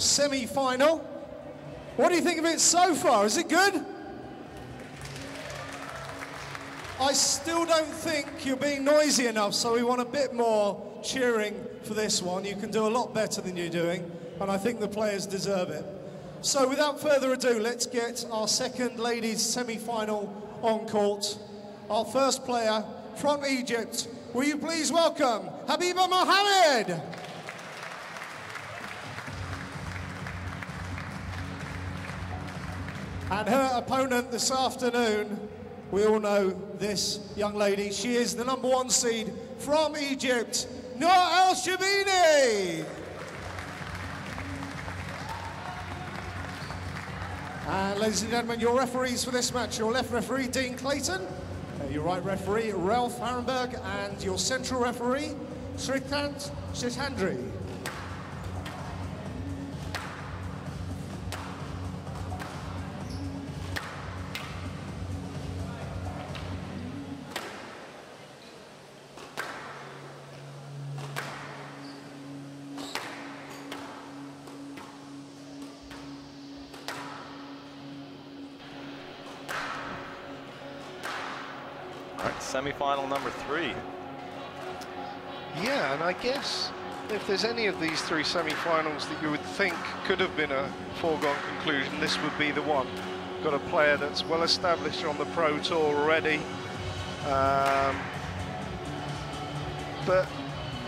semi-final. What do you think of it so far? Is it good? I still don't think you're being noisy enough, so we want a bit more cheering for this one. You can do a lot better than you're doing, and I think the players deserve it. So without further ado, let's get our second ladies semi-final on court. Our first player from Egypt, will you please welcome Habiba Mohamed. And her opponent this afternoon, we all know this young lady. She is the #1 seed from Egypt, Nour Sherbini. And ladies and gentlemen, your referees for this match, your left referee, Dean Clayton, your right referee, Ralph Harenberg, and your central referee, Srikant Shethandri. Semi-final number 3. Yeah, and I guess if there's any of these 3 semi-finals that you would think could have been a foregone conclusion, this would be the one. Got a player that's well established on the Pro Tour already. But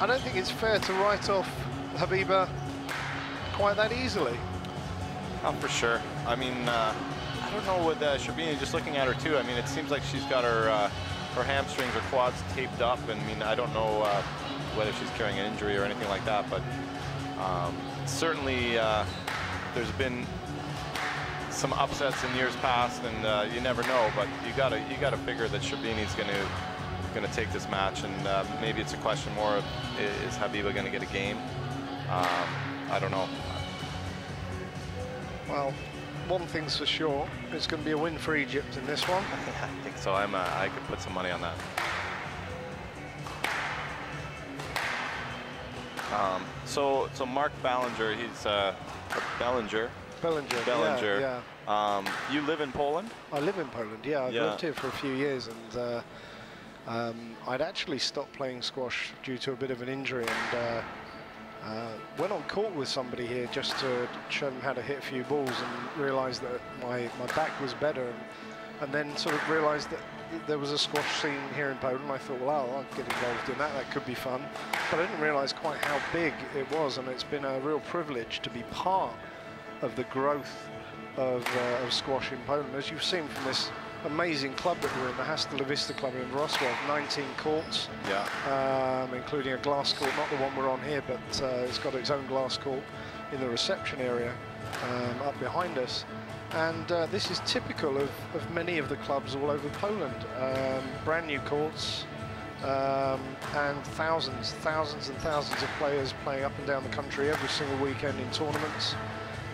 I don't think it's fair to write off Habiba quite that easily. Oh, for sure. I mean, I don't know with Sherbini, just looking at her too, I mean, it seems like she's got her hamstrings or quads taped up, and I mean, I don't know whether she's carrying an injury or anything like that, but certainly there's been some upsets in years past, and you never know, but you gotta figure that Sherbini's gonna take this match, and maybe it's a question more of, is Habiba gonna get a game? I don't know. Well, one thing's for sure, it's going to be a win for Egypt in this one. I think so. I could put some money on that. So Mark Ballinger, he's Bellinger. Yeah. You live in Poland? I live in Poland. Yeah, I've lived here for a few years, and I'd actually stopped playing squash due to a bit of an injury, and went on court with somebody here just to show them how to hit a few balls, and realised that my back was better, and then sort of realised that there was a squash scene here in Poland. I thought, well, I'll get involved in that, that could be fun. But I didn't realise quite how big it was, and it's been a real privilege to be part of the growth of squash in Poland. As you've seen from this amazing club that we're in, the Hasta La Vista Club in Wrocław, 19 courts, including a glass court, not the one we're on here, but it's got its own glass court in the reception area up behind us. And this is typical of many of the clubs all over Poland. Brand new courts, and thousands and thousands of players playing up and down the country every single weekend in tournaments.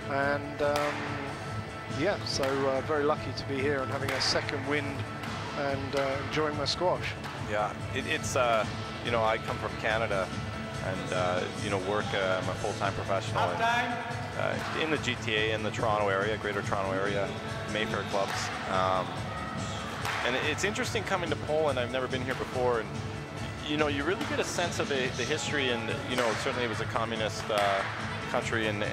And yeah, so very lucky to be here and having a second wind and enjoying my squash. Yeah, it's you know, I come from Canada, and you know, work. I'm a full-time professional in the GTA, in the Toronto area, Greater Toronto area, Mayfair clubs. And it's interesting coming to Poland. I've never been here before, and you know, you really get a sense of the history, and you know, certainly it was a communist country, and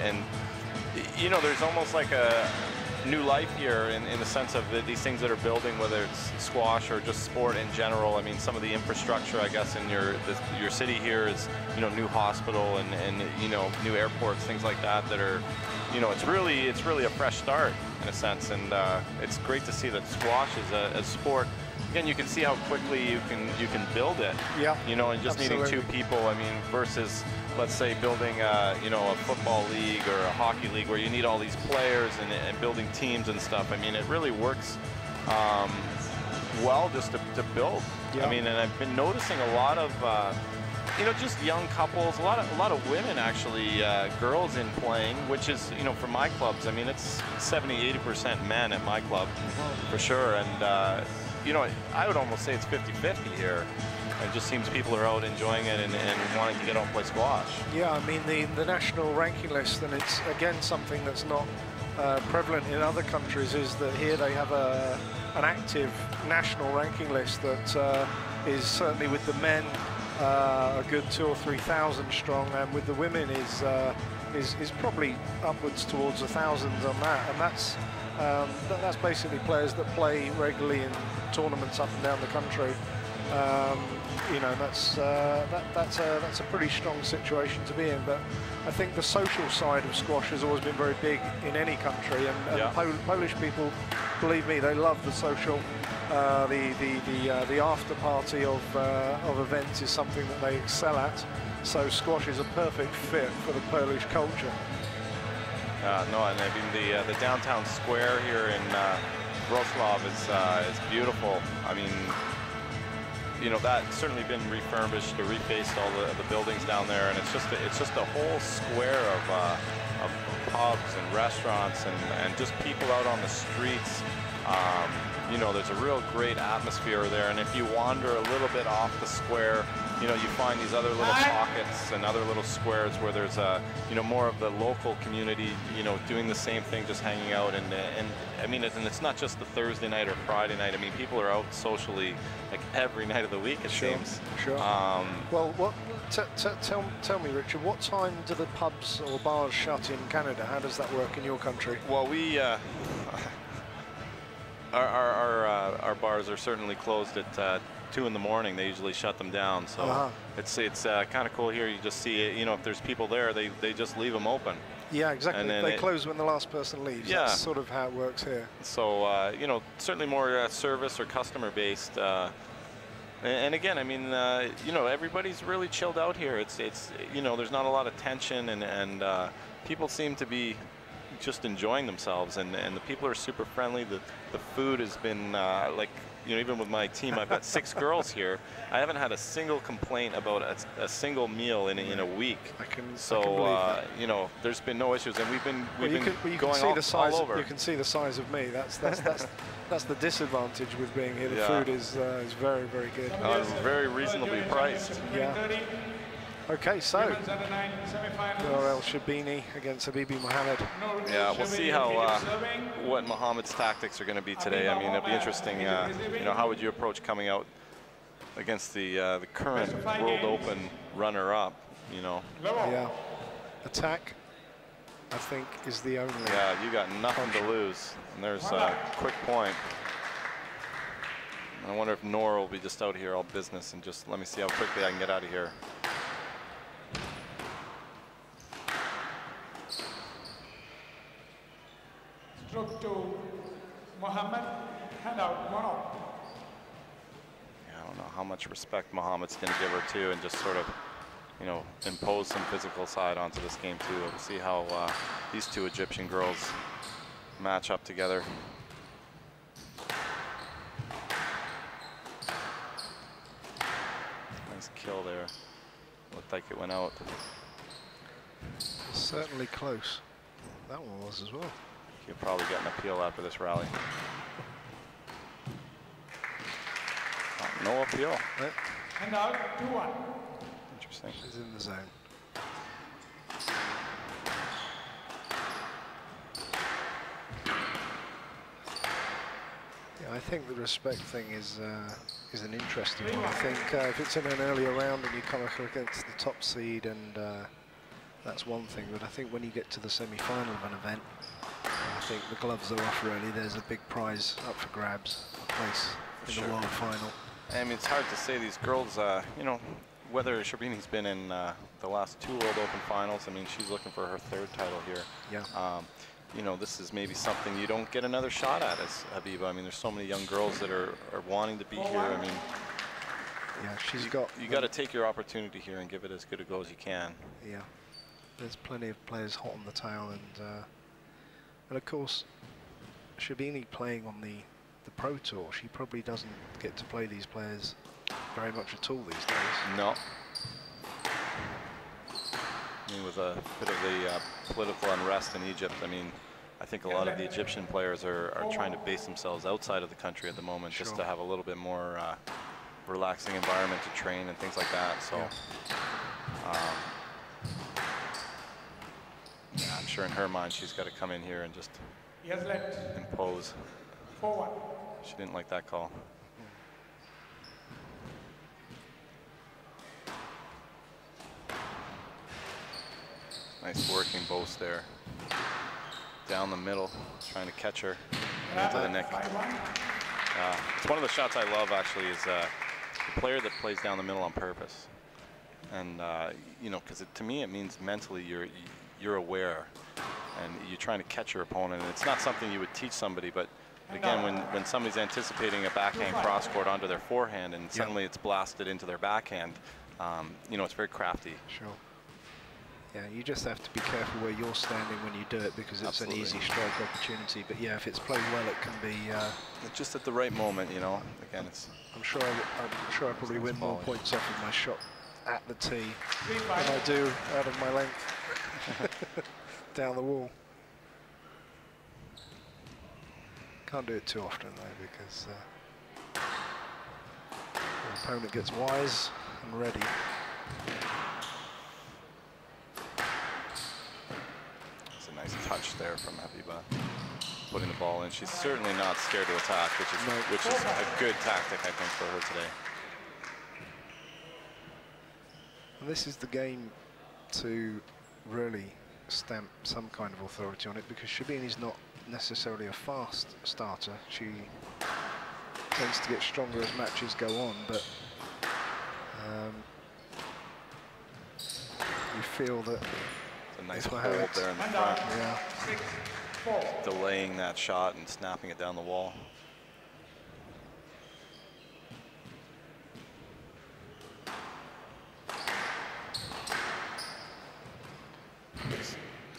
you know, there's almost like a new life here in the sense of these things that are building, whether it's squash or just sport in general. I mean, some of the infrastructure, I guess, in your city here is, you know, new hospital and you know, new airports, things like that are, you know, it's really a fresh start in a sense, and it's great to see that squash is a sport. Again, you can see how quickly you can build it. Yeah. You know, and just needing 2 people. I mean, versus, let's say, building you know, a football league or a hockey league where you need all these players and building teams and stuff. I mean, it really works well just to build. Yeah. I mean, and I've been noticing a lot of you know, just young couples, a lot of women actually, girls in playing, which is, you know, for my clubs, I mean, it's 70–80% men at my club for sure, and you know, I would almost say it's 50–50 here. it just seems people are out enjoying it and wanting to get out and play squash. Yeah, I mean, the national ranking list, and it's again something that's not prevalent in other countries, is that here they have an active national ranking list that is certainly with the men a good 2,000 or 3,000 strong, and with the women is probably upwards towards 1,000 on that, and that's basically players that play regularly in tournaments up and down the country. You know, that's a pretty strong situation to be in. But I think the social side of squash has always been very big in any country, and Polish people, believe me, they love the social. The after party of events is something that they excel at. So squash is a perfect fit for the Polish culture. No, and I mean the downtown square here in Wrocław is beautiful. I mean, you know, that's certainly been refurbished or refaced, all the buildings down there, and it's just a whole square of pubs and restaurants and just people out on the streets. You know, there's a real great atmosphere there, and if you wander a little bit off the square, you know, you find these other little pockets and other little squares where there's you know, more of the local community, you know, doing the same thing, just hanging out. And I mean, and it's not just the Thursday night or Friday night. I mean, people are out socially like every night of the week, it seems. Sure. Well, tell me, Richard, what time do the pubs or bars shut in Canada? How does that work in your country? Well, we our bars are certainly closed at 2 in the morning. They usually shut them down, so it's kind of cool here. You just see, you know, if there's people there, they just leave them open. Yeah, exactly. And they close when the last person leaves. Yeah. That's sort of how it works here. So you know, certainly more service or customer based. And again, I mean, you know, everybody's really chilled out here. It's you know, there's not a lot of tension, and people seem to be just enjoying themselves, and the people are super friendly. The food has been like, you know, even with my team, I've got 6 girls here. I haven't had a single complaint about a single meal in a week. I can you know, there's been no issues, and we've been going all over. You can see the size of me. That's the disadvantage with being here. The food is very, very good. Very reasonably priced. Yeah. Okay, so Nour Sherbini against Habiba Mohamed. Yeah, we'll see how what Mohamed's tactics are going to be today. I mean, it'll be interesting. You know, how would you approach coming out against the current World Open runner-up? You know. Yeah. Attack, I think, is the only. Yeah, you got nothing to lose. And there's a quick point. I wonder if Nour will be just out here all business and just let me see how quickly I can get out of here. Stroke to Mohamed, hand out 1-0. Yeah, I don't know how much respect Mohamed's going to give her too, and just sort of, you know, impose some physical side onto this game too. We'll see how these 2 Egyptian girls match up together. Nice kill there. Looked like it went out. Certainly close. That one was as well. You'll probably get an appeal after this rally. No appeal. Right. And out 2-1. Interesting. She's in the zone. Yeah, I think the respect thing is an interesting one. I think if it's in an earlier round and you come up against the top seed, and that's one thing. But I think when you get to the semi-final of an event, I think the gloves are off really. There's a big prize up for grabs, a place in the world final. I mean, it's hard to say. These girls, you know, whether Sherbini's been in the last 2 World Open finals, I mean, she's looking for her 3rd title here. Yeah. You know, this is maybe something you don't get another shot at as Habiba. I mean, there's so many young girls that are wanting to be here. I mean, yeah, you got to take your opportunity here and give it as good a go as you can. Yeah. There's plenty of players hot on the tail, and of course, Sherbini playing on the Pro Tour, she probably doesn't get to play these players very much at all these days. No. I mean, with a bit of the political unrest in Egypt, I mean, I think a lot of the Egyptian players are trying to base themselves outside of the country at the moment, just to have a little bit more relaxing environment to train and things like that. So yeah, I'm sure in her mind she's got to come in here and just impose. Forward. She didn't like that call. Nice working both there. Down the middle, trying to catch her into the neck. It's one of the shots I love, actually, is the player that plays down the middle on purpose. And you know, because to me it means mentally you're aware, and you're trying to catch your opponent. And it's not something you would teach somebody, but again, when somebody's anticipating a backhand cross court onto their forehand, and suddenly it's blasted into their backhand, you know, it's very crafty. Sure. Yeah, you just have to be careful where you're standing when you do it, because it's an easy strike opportunity. But yeah, if it's played well, it can be just at the right moment, you know. Again, it's. I'm sure I probably win more points off of my shot at the tee than I do out of my length down the wall. Can't do it too often though, because the opponent gets wise and ready. It's a nice touch there from Habiba, putting the ball in. She's certainly not scared to attack, which is a good tactic, I think, for her today. And this is the game to really stamp some kind of authority on it, because Sherbini's not necessarily a fast starter. She tends to get stronger as matches go on, but you feel that it's a nice hold there in the front. Yeah. Delaying that shot and snapping it down the wall.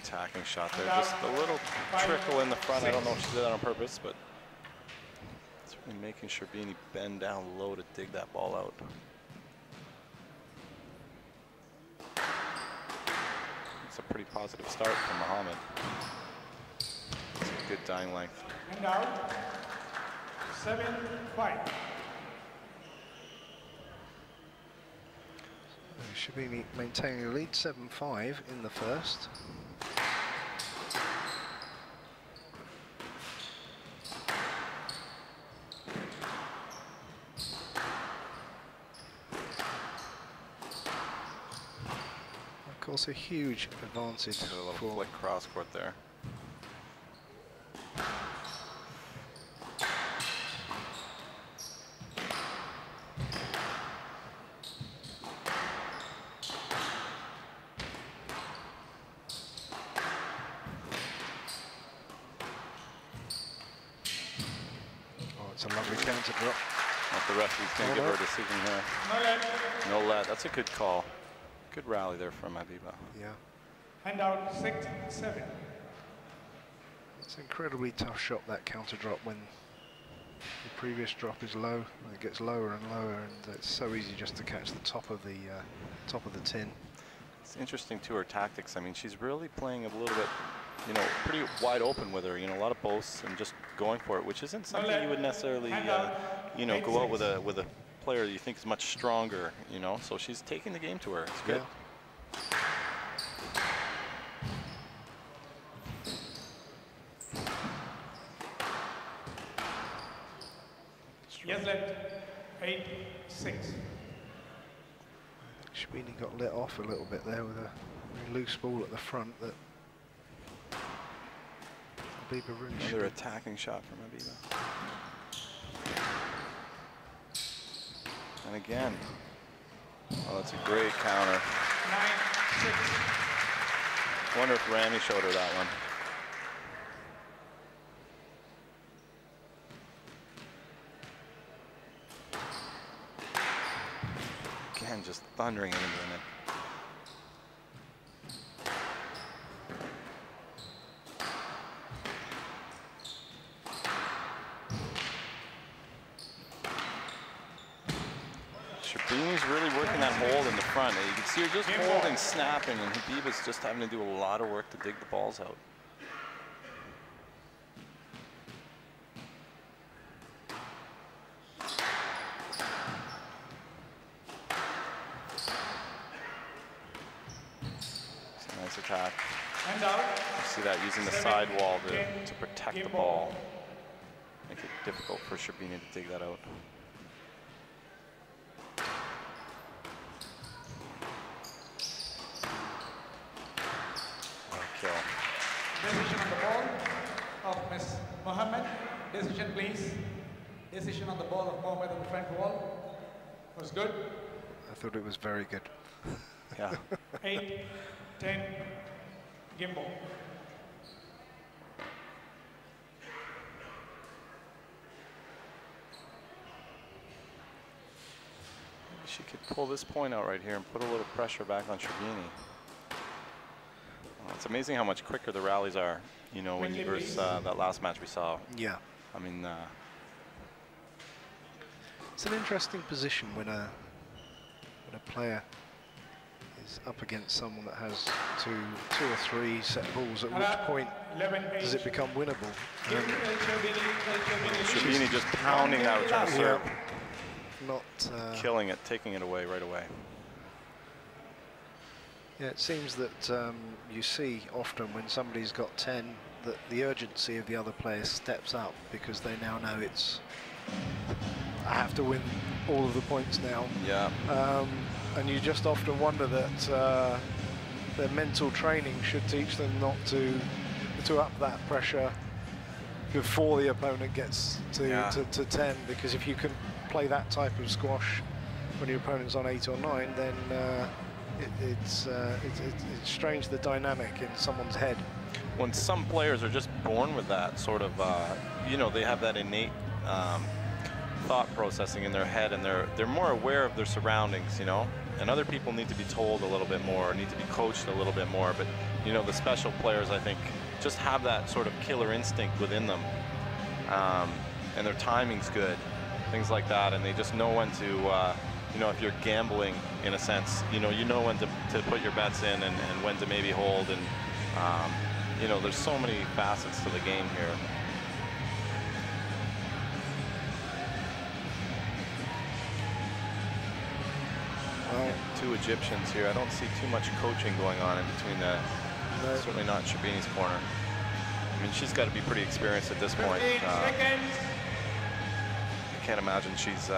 Attacking shot there, just a little trickle in the front. I don't know if she did that on purpose, but certainly making Sherbini bend down low to dig that ball out. It's a pretty positive start from Mohamed. It's a good dying length. And out. 7-5. Sherbini maintaining a lead, 7-5 in the first. Of course, a huge advantage. A little flick cross court there. It's a lovely counter drop. Not the referee's going to give her a decision here. No let. That's a good call. Good rally there from Habiba. Yeah. Hand out 6-7. It's an incredibly tough shot, that counter drop, when the previous drop is low and it gets lower and lower, and it's so easy just to catch the top of the tin. It's interesting too, her tactics. I mean, she's really playing a little bit, you know, pretty wide open with her. You know, a lot of boasts and just going for it, which isn't something you would necessarily, you know, go out with a player you think is much stronger. You know, so she's taking the game to her. It's good. Yes, left. 8-6. Sherbini got lit off a little bit there with a very loose ball at the front that Habiba really Another attacking shot from Habiba. And again, oh, that's a great counter. 9-6. Wonder if Rami showed her that one. Again, just thundering it into the net. Sherbini's really working that hold in the front. You can see her just holding, snapping, and Habiba's just having to do a lot of work to dig the balls out. that, using the sidewall to protect the ball. Make it difficult for Sherbini to dig that out. Kill. Decision on the ball of Miss Mohamed. Decision, please. Decision on the ball of Mohamed on the front wall. Was good. I thought it was very good. Yeah. 8, 10, game ball. She could pull this point out right here and put a little pressure back on Sherbini. It's amazing how much quicker the rallies are, you know, when you versus that last match we saw. Yeah. I mean, it's an interesting position when a player is up against someone that has two or three set balls. At which point does it become winnable? Sherbini just pounding that return serve. Not killing it, taking it away right away. Yeah, it seems that you see often when somebody's got 10 that the urgency of the other player steps up because they now know it's, I have to win all of the points now. Yeah. And you just often wonder that their mental training should teach them not to up that pressure before the opponent gets to 10, because if you can play that type of squash when your opponent's on 8 or 9, then it's strange the dynamic in someone's head. When some players are just born with that sort of, you know, they have that innate thought processing in their head, and they're more aware of their surroundings, you know. And other people need to be told a little bit more, need to be coached a little bit more. But you know, the special players, I think, just have that sort of killer instinct within them, and their timing's good, things like that, and they just know when to. You know, if you're gambling, in a sense, you know when to put your bets in and when to maybe hold, and you know, there's so many facets to the game here. Well, two Egyptians here. I don't see too much coaching going on in between the. Certainly not Sherbini's corner. I mean, she's got to be pretty experienced at this point. I can't imagine she's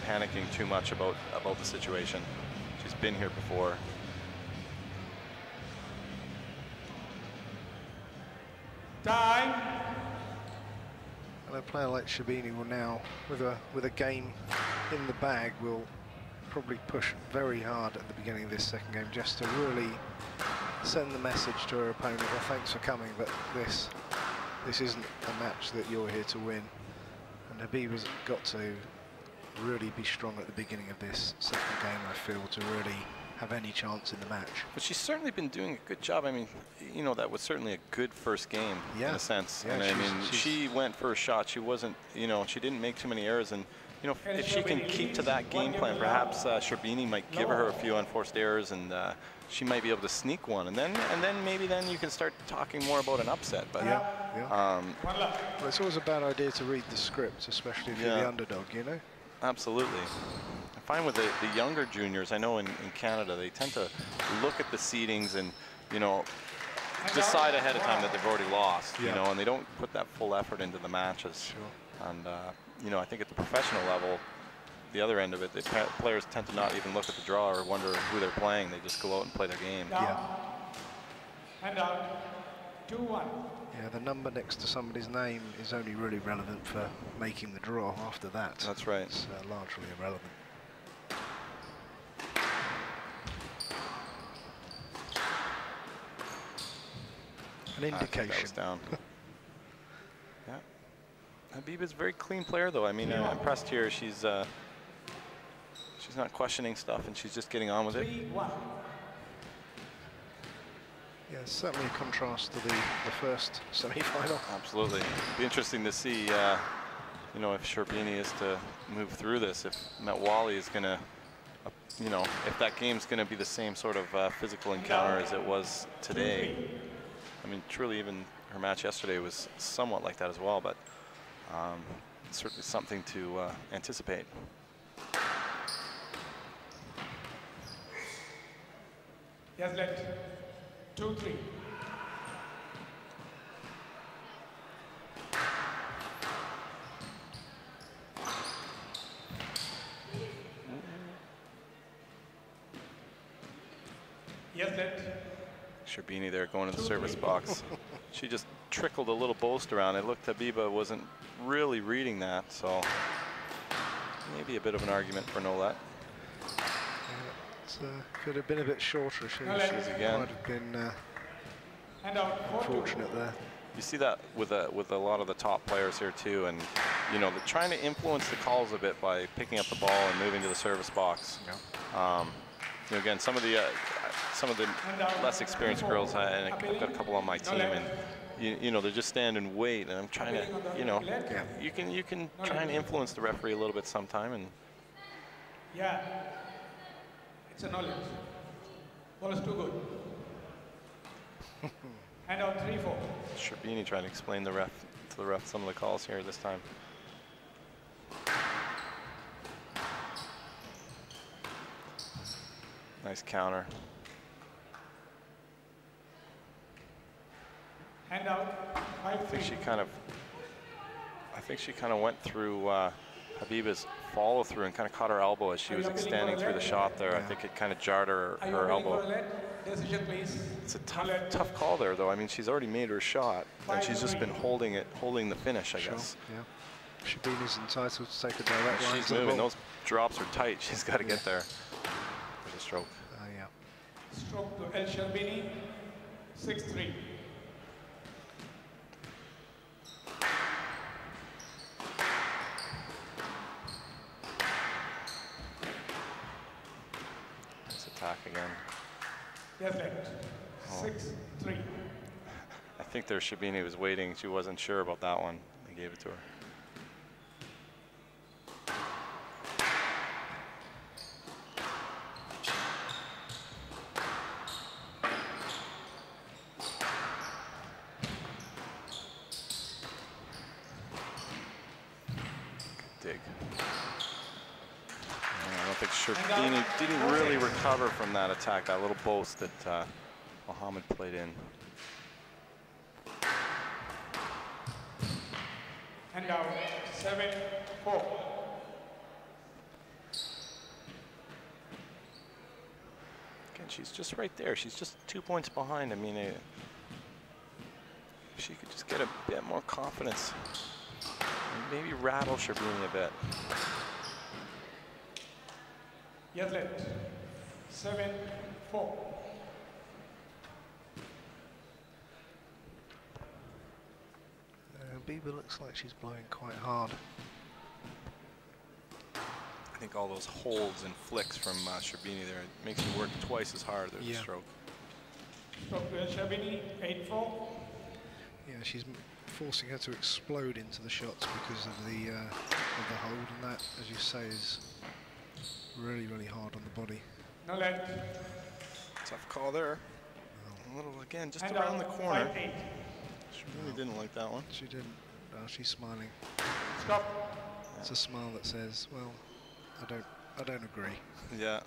panicking too much about the situation. She's been here before. Time. And a player like Sherbini will now, with a game in the bag, will probably push very hard at the beginning of this second game just to really send the message to her opponent, well, thanks for coming, but this isn't a match that you're here to win. And Habiba's got to really be strong at the beginning of this second game, I feel, to really have any chance in the match. But she's certainly been doing a good job. I mean, you know, that was certainly a good first game in a sense. Yeah, and I mean, she went first shot. She wasn't, you know, she didn't make too many errors. And, you know, if she can keep to that game plan, perhaps Sherbini might give her a few unforced errors, and she might be able to sneak one. And then maybe you can start talking more about an upset. But well, it's always a bad idea to read the script, especially if you're the underdog, you know? Absolutely. I find with the younger juniors, I know in Canada, they tend to look at the seedings and, you know, decide ahead of time that they've already lost, you know, and they don't put that full effort into the matches. Sure. And, you know, I think at the professional level, the other end of it, the players tend to not even look at the draw or wonder who they're playing. They just go out and play their game. And out. 2-1. Yeah, the number next to somebody's name is only really relevant for making the draw. After that, that's right. It's largely irrelevant. An indication. That was down. Yeah. Habiba's a very clean player, though. I mean, I'm impressed here. She's not questioning stuff, and she's just getting on with it. 3-1. Yeah, certainly a contrast to the first semi-final. Absolutely. It'd be interesting to see, you know, if Sherbini is to move through this, if Metwali is going to, you know, if that game's going to be the same sort of physical encounter as it was today. I mean, truly, even her match yesterday was somewhat like that as well, but it's certainly something to anticipate. Yes, left. 2-3. Yes, let. Sherbini there going to the service box. She just trickled a little boast around. It looked Habiba wasn't really reading that, so maybe a bit of an argument for Nour. Could have been a bit shorter. She again. Might have been unfortunate there. You see that with a lot of the top players here too, and you know, they're trying to influence the calls a bit by picking up the ball and moving to the service box. Yeah. You know, again, some of the less experienced girls, and I've got a couple on my team, and you know, they're just stand and wait, and I'm trying to, you know, you can try and influence the referee a little bit sometime, and yeah, it's a knowledge. Ball is too good. Hand out 3-4. Sherbini trying to explain to the ref some of the calls here this time. Nice counter. Hand out 5-3. I think she kind of went through Habiba's follow through and kind of caught her elbow as she was extending through the shot there. I think it kind of jarred her elbow. Decision, please. It's a tough call there, though. I mean, she's already made her shot, and she's just been holding the finish, I guess. Yeah. Sherbini's entitled to take a direct line. She's moving. Those drops are tight. She's got to get there. There's a stroke. Yeah. Stroke to El Sherbini, 6-3. Nice attack again. Yes, left. 6-3. I think there Sherbini was waiting. She wasn't sure about that one. They gave it to her. Dig. I don't think Sherbini didn't really recover from that attack, that little boast that Mohamed played in. And now 7-4. Again, she's just right there. She's just 2 points behind. I mean, if she could just get a bit more confidence and maybe rattle Sherbini a bit. Yes, left. 7-4. Habiba looks like she's blowing quite hard. I think all those holds and flicks from Sherbini there, it makes you work twice as hard. There's a stroke. Stroke to Sherbini, 8-4. Yeah, she's forcing her to explode into the shots because of the hold, and that, as you say, is really, really hard on the body. No left. Tough call there. A little again, just around the corner. 5-8. She really didn't like that one. She didn't. She's smiling. Stop. It's a smile that says, "Well, I don't agree." Yeah.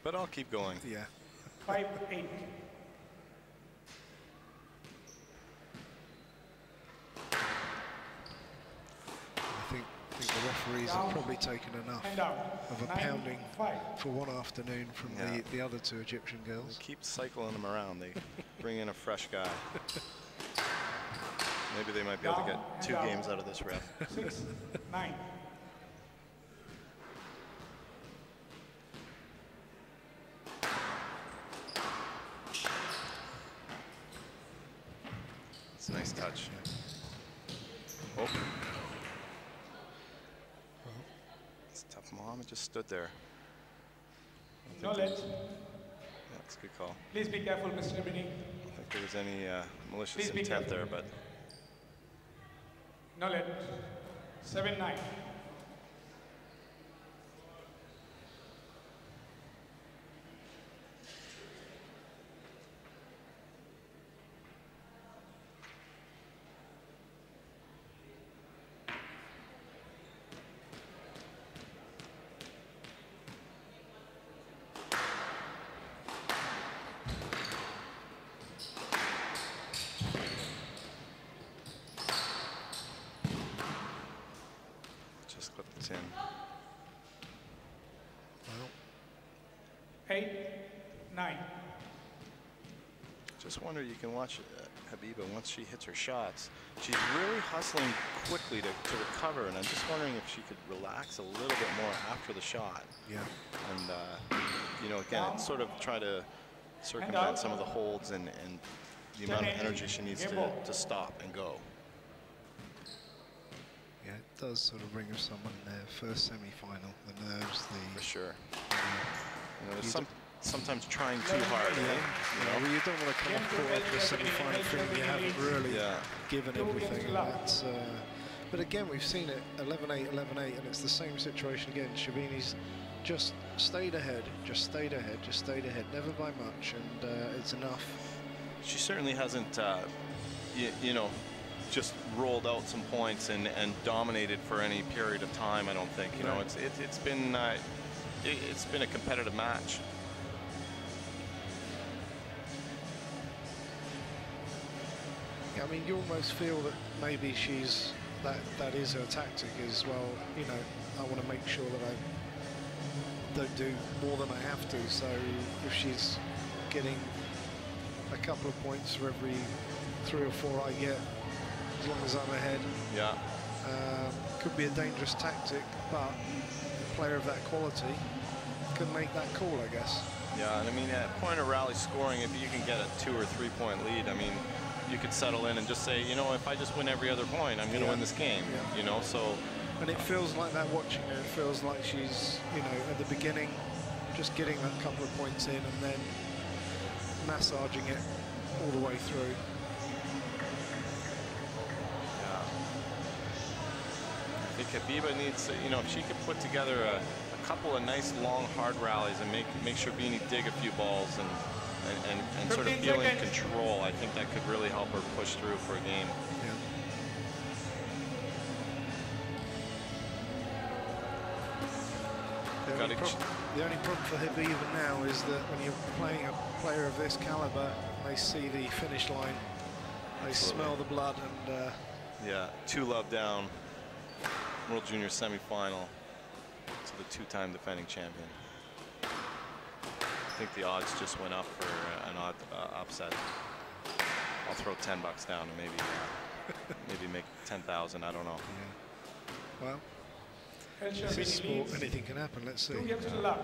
But I'll keep going. Yeah. 5-8. I think the referees have probably taken enough of a pounding for one afternoon from the other two Egyptian girls. They keep cycling them around. They bring in a fresh guy. Maybe they might be able to get 2 games out of this ref. 6-9. It's a nice touch. Oh. It's tough. Mohamed just stood there. No let. Yeah, that's a good call. Please be careful, Mr. Sherbini. I don't think there was any malicious intent there, but. No let. 7-9. Just clip the 10. Well, 8-9. just wonder, you can watch Habiba once she hits her shots. She's really hustling quickly to recover, and I'm just wondering if she could relax a little bit more after the shot. Yeah. And, you know, again, it's sort of try to circumvent some of the holds and the amount of energy she needs to stop and go. Yeah, it does sort of bring her someone in their first semi-final. The nerves, For sure. You know, there's sometimes trying too hard. Well, you don't want to come off court after a semi-final feeling you haven't really given everything. And that's, but again, we've seen it 11-8, 11-8, and it's the same situation again. Sherbini's just stayed ahead, just stayed ahead, just stayed ahead, never by much, and it's enough. She certainly hasn't, you know, just rolled out some points and dominated for any period of time. I don't think. You know, it's been a competitive match. I mean, you almost feel that maybe she's that is her tactic is, well, you know, I want to make sure that I don't do more than I have to. So if she's getting a couple of points for every 3 or 4 I get, as long as I'm ahead, could be a dangerous tactic, but a player of that quality can make that call, I guess. Yeah, and I mean, at point of rally scoring, if you can get a 2 or 3 point lead, I mean, you could settle in and just say, you know, if I just win every other point, I'm going to win this game. You know, so. And it feels like that watching her. It feels like she's, you know, at the beginning, just getting that couple of points in and then massaging it all the way through. Yeah. I think Habiba needs, you know, if she could put together a couple of nice long hard rallies and make Sherbini dig a few balls and sort of feel in control, I think that could really help her push through for a game. The only problem for Habiba now is that when you're playing a player of this caliber, they see the finish line, they smell the blood, and yeah, 2 love down, World Junior semi-final to the 2-time defending champion. I think the odds just went up for an odd upset. I'll throw $10 down and maybe make 10,000. I don't know. Yeah. Well, this is sport. Anything can happen. Let's see. 2 games to love.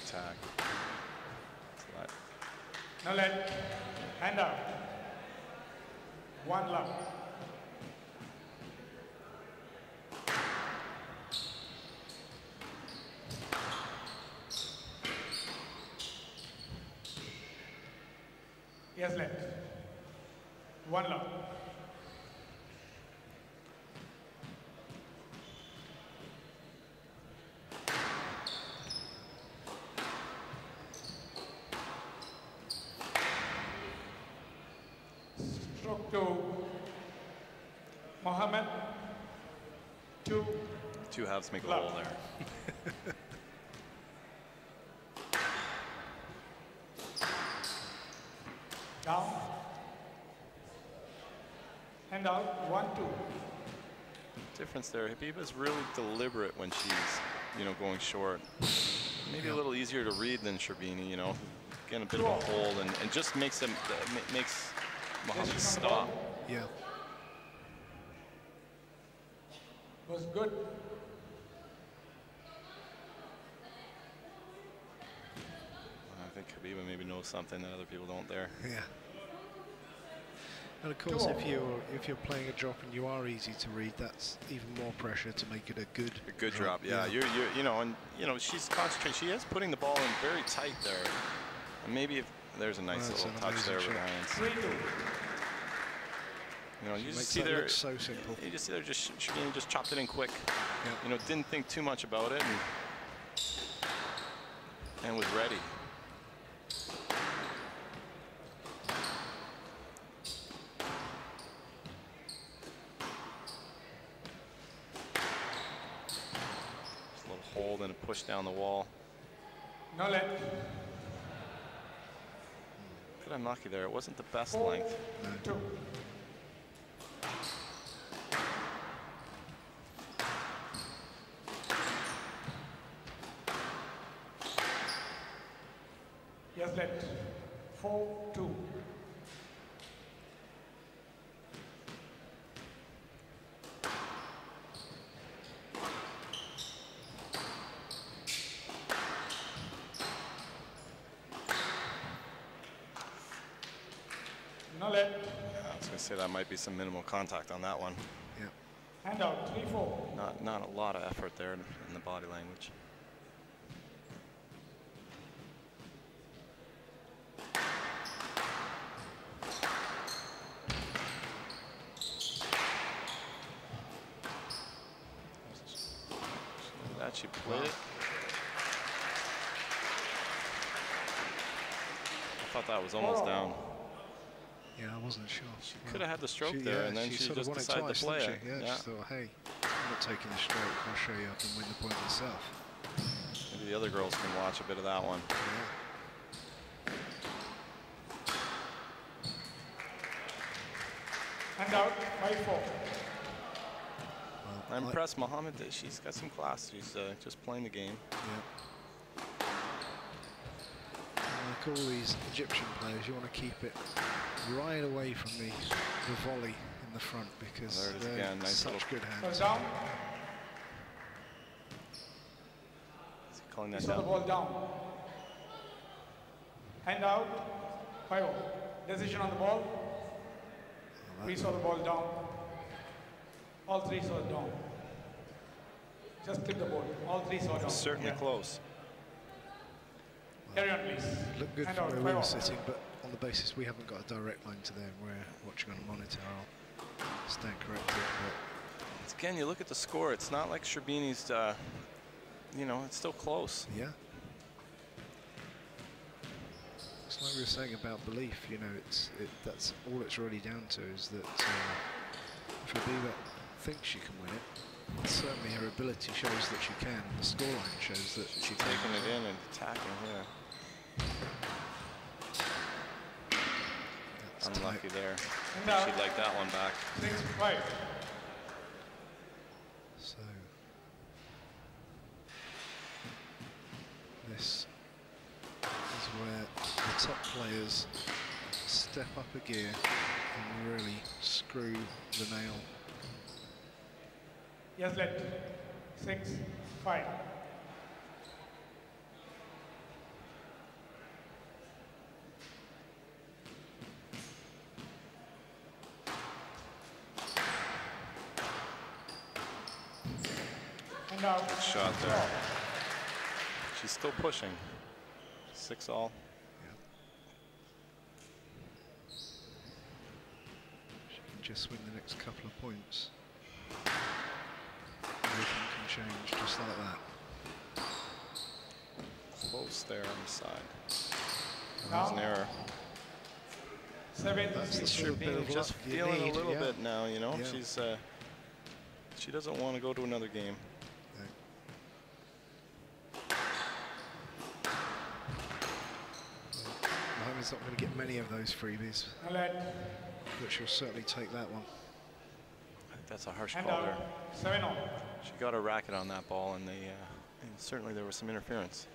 Tag. Now let hand out. 1 love. Yes, left. 1 love. Stroke to Mohamed. 2. 2 halves make a love. hole there. Down. Hand out. 1, 2. Difference there. Habiba's really deliberate when she's, you know, going short. Maybe a little easier to read than Sherbini, you know, getting a bit of a hold and just makes Mohamed stop. Yeah. Was good. I think Habiba maybe knows something that other people don't there. Yeah. And of course, if you're playing a drop and you are easy to read, that's even more pressure to make it a good drop. Yeah, you're you know, and you know, she's concentrating. She is putting the ball in very tight there. And maybe if there's a nice little touch there with her hands. You know, you just see there. So simple. You just see there, Sherbini just chopped it in quick. Yeah. You know, didn't think too much about it, and was ready. Just a little hold and a push down the wall. No left. Bit unlucky there. It wasn't the best length. 2. Yes, let 4-2. No let. I was going to say that might be some minimal contact on that one. Yeah. Hand out 3-4. Not a lot of effort there in the body language. She played it. I thought that was almost down. Yeah, I wasn't sure. She could have had the stroke there, and then she just decided to play it. Yeah, she thought, hey, I'm not taking the stroke. I'll show you I can win the point myself. Maybe the other girls can watch a bit of that one. Yeah. Hand out 5-4. I'm impressed, Mohamed. She's got some class. She's just playing the game. Yeah. Like all these Egyptian players, you want to keep it right away from the volley in the front because there it is again. Nice such good hands. First down. Is he calling that down? The ball down. Hand out 5-0. Decision on the ball. We saw the ball down. All three saw it down. Just click the board. All three saw it down. Certainly close. Carry on, please. Look good from where we were sitting, but on the basis we haven't got a direct line to them, we're watching on a monitor. I'll stand corrected. But again, you look at the score. It's not like Sherbini's. You know, it's still close. Yeah. It's like we were saying about belief. You know, that's all it's really down to is that if Habiba thinks she can win it, certainly her ability shows that she can. The scoreline shows that she's taking it in and attacking here. That's unlucky there. She'd like that one back. 6-5. So this is where the top players step up a gear and really screw the nail. Yes, let 6-5. And now good shot there. She's still pushing. 6-all. She can just win the next couple of points. Everything can change just like that. Close there on the side. There's an error. That's the sort of bit of just feeling need, a little bit now, you know. She's she doesn't want to go to another game. Mohamed's not going to get many of those freebies, but she'll certainly take that one. I think that's a harsh call there. 7-0. She got a racket on that ball, and and certainly there was some interference.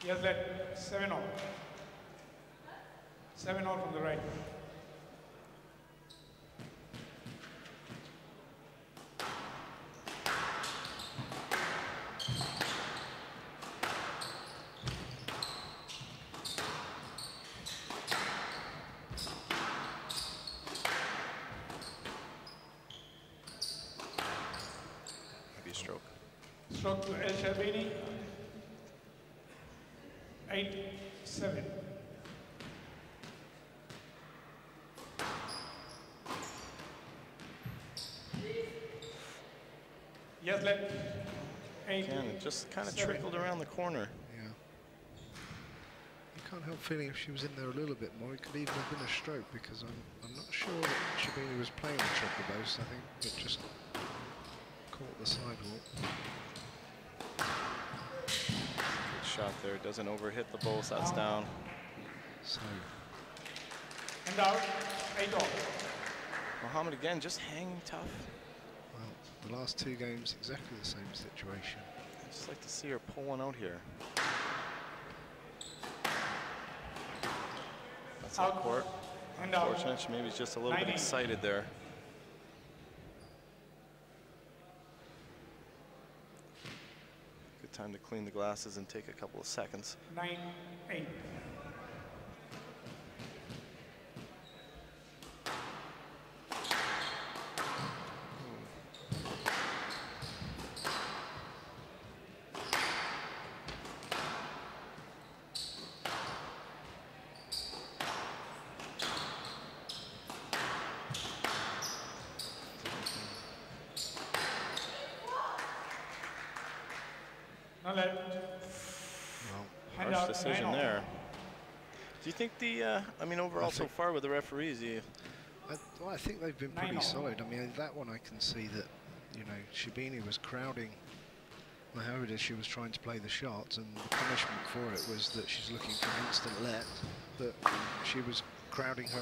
Yes, let 7-0. 7-0 from the right. Maybe a stroke. Stroke to Sherbini. 8-7. Yes, let 8. Again, it just kind of trickled around the corner. Yeah. You can't help feeling if she was in there a little bit more, it could even have been a stroke because I'm not sure that Sherbini was playing the triple dose. I think it just caught the sidewalk. Good shot there. Doesn't overhit the bolts. That's down. So. And out, 8-all. Mohamed again, just hanging tough. Well, the last 2 games, exactly the same situation. I'd just like to see her pull one out here. That's out court. Unfortunate, she maybe is just a little bit excited there. Good time to clean the glasses and take a couple of seconds. 9-8. Harsh decision there. Do you think the, I mean, overall so far with the referees, well, I think they've been pretty solid. I mean, that one I can see that, you know, Sherbini was crowding Mohamed as she was trying to play the shots, and the punishment for it was that she's looking for an instant let, but she was crowding her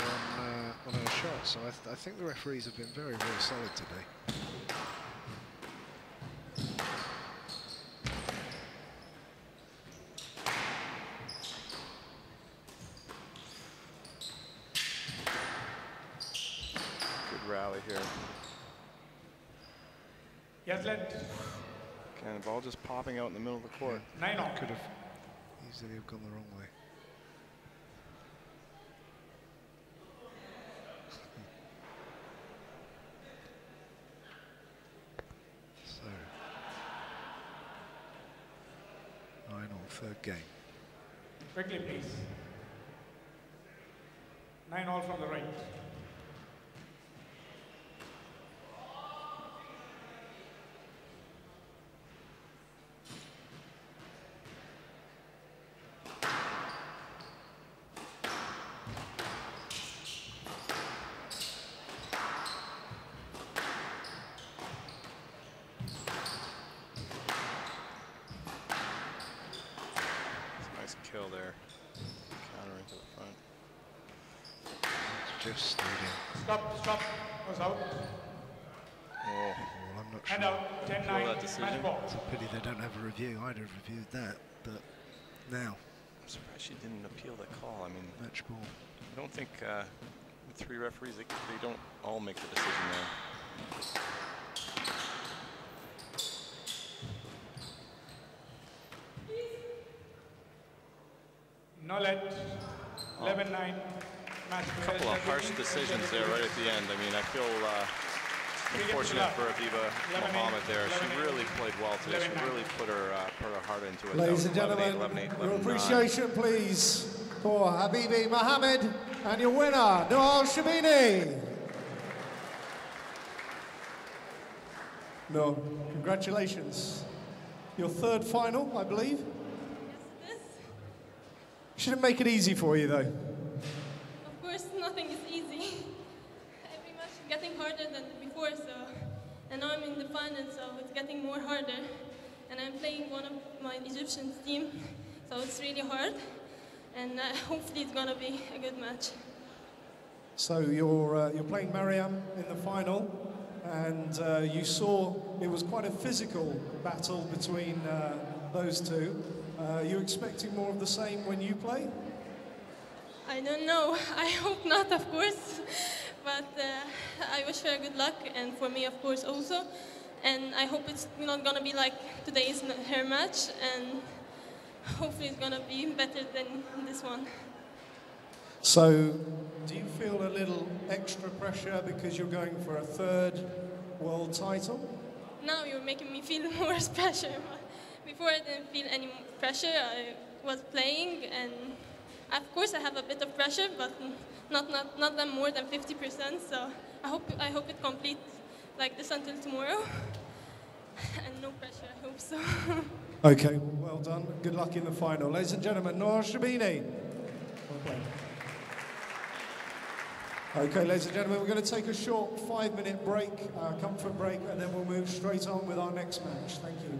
on her shot. So I think the referees have been very, very solid today. Rally here. Yes, let. Again, the ball just popping out in the middle of the court. 9-all. Could have easily have gone the wrong way. So, 9-all, third game. Quickly, please. 9-all from the right. Kill there, countering to the front. Just Stop, was out. Oh, well, I'm not sure. And out, 10-9, match ball. It's a pity they don't have a review. I'd have reviewed that, but now. I'm surprised she didn't appeal that call. I mean, match ball. I don't think with 3 referees, they don't all make the decision there. No let, 11-9, match. A couple of harsh decisions there right at the end. I mean, I feel unfortunate for Habiba Mohamed there. She really played well today. She really put her heart into it. Ladies and gentlemen, your appreciation, please, for Habiba Mohamed and your winner, Nour Sherbini. No, congratulations. Your 3rd final, I believe. Shouldn't make it easy for you, though. Of course, nothing is easy. Every match is getting harder than before, and now I'm in the final, so it's getting more harder. And I'm playing one of my Egyptian team, so it's really hard. And hopefully it's gonna be a good match. So you're playing Mariam in the final, and you saw it was quite a physical battle between those two. Are you expecting more of the same when you play? I don't know. I hope not, of course. But I wish her good luck, and for me, of course, also. And I hope it's not going to be like today's her match, and hopefully it's going to be better than this one. So, do you feel a little extra pressure because you're going for a 3rd world title? Now you're making me feel more pressure. Before I didn't feel any pressure. I was playing, and of course I have a bit of pressure, but not that more than 50%. So I hope it completes like this until tomorrow, and no pressure. I hope so. Okay, well done. Good luck in the final, ladies and gentlemen. Nour Sherbini. Okay, ladies and gentlemen, we're going to take a short 5-minute break, comfort break, and then we'll move straight on with our next match. Thank you.